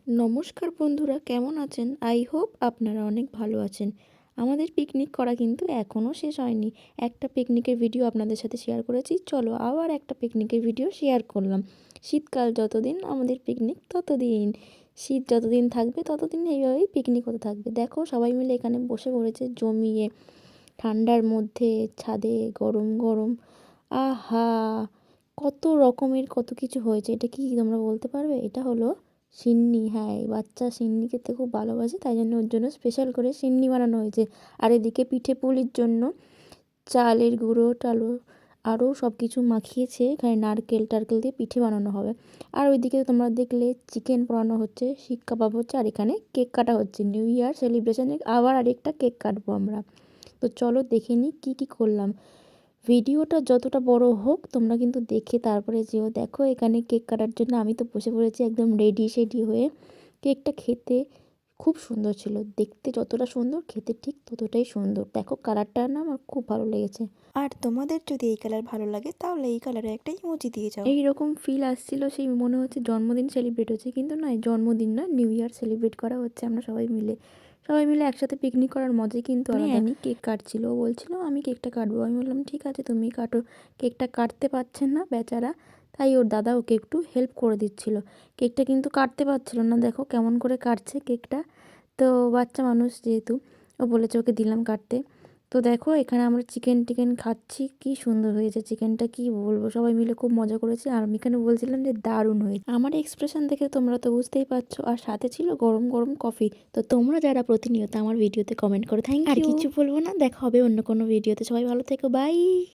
নমস্কার বন্ধুরা, কেমন আছেন? আই হোপ আপনারা অনেক ভালো আছেন। আমাদের পিকনিক করা কিন্তু এখনও শেষ হয়নি। একটা পিকনিকের ভিডিও আপনাদের সাথে শেয়ার করেছি, চলো আবার একটা পিকনিকের ভিডিও শেয়ার করলাম। শীতকাল যতদিন আমাদের পিকনিক ততদিন, শীত যতদিন থাকবে ততদিন এইভাবেই পিকনিক হতে থাকবে। দেখো সবাই মিলে এখানে বসে পড়েছে জমিয়ে, ঠান্ডার মধ্যে ছাদে গরম গরম। আহা, কত রকমের কত কিছু হয়েছে। এটা কি তোমরা বলতে পারবে? এটা হলো সিন্নি। হ্যাঁ, এই বাচ্চা সিন্নি খেতে খুব ভালোবাসে, তাই জন্য ওর জন্য স্পেশাল করে সিন্নি বানানো হয়েছে। আর এদিকে পিঠে পুলির জন্য চালের গুঁড়ো টালো আরও সব কিছু মাখিয়েছে। এখানে নারকেল টারকেল দিয়ে পিঠে বানানো হবে। আর ওইদিকে তোমরা দেখলে চিকেন পোড়ানো হচ্ছে, শিক কাবাব হচ্ছে, আর এখানে কেক কাটা হচ্ছে। নিউ ইয়ার সেলিব্রেশনে আবার আরেকটা কেক কাটবো আমরা। তো চলো দেখে নিই কী কী করলাম। ভিডিওটা যতটা বড় হোক তোমরা কিন্তু দেখে তারপরে যেও। দেখো এখানে কেক কাটার জন্য আমি তো বসে পড়েছি একদম রেডি সেডি হয়ে। কেকটা খেতে খুব সুন্দর ছিল, দেখতে যতটা সুন্দর খেতে ঠিক ততটাই সুন্দর। দেখো কালারটা না আমার খুব ভালো লেগেছে। আর তোমাদের যদি এই কালার ভালো লাগে তাহলে এই কালারে একটা ইমোজি দিয়ে যাও। এইরকম ফিল আসছিল, সেই মনে হচ্ছে জন্মদিন সেলিব্রেট হচ্ছে, কিন্তু নয়, জন্মদিন না, নিউ ইয়ার সেলিব্রেট করা হচ্ছে। আমরা সবাই মিলে একসাথে পিকনিক করার মজাই কিন্তু আলাদা। অ্যানি কেক কাটছিল, ও বলছিল আমি কেকটা কাটবো। আমি বললাম ঠিক আছে তুমি কাটো। কেকটা কাটতে পারছেন না বেচারা, তাই ওর দাদা ওকে একটু হেল্প করে দিচ্ছিল। কেকটা কিন্তু কাটতে পারছিল না, দেখো কেমন করে কাটছে কেকটা। তো বাচ্চা মানুষ যেহেতু, ও বলেছে ওকে দিলাম কাটতে। তো দেখো এখানে আমরা চিকেন টিকেন খাচ্ছি, কি সুন্দর হয়েছে চিকেনটা, কি বলবো, সবাই মিলে খুব মজা করেছি। আর আমি এখানে বলছিলাম যে দারুণ হয়েছে। আমার এক্সপ্রেশন দেখে তোমরা তো বুঝতেই পারছো। আর সাথে ছিল গরম গরম কফি। তো তোমরা যারা প্রতিনিয়ত আমার ভিডিওতে কমেন্ট করো, থ্যাংক ইউ। আর কিছু বলবো না, দেখা হবে অন্য কোনো ভিডিওতে। সবাই ভালো থেকো, বাই।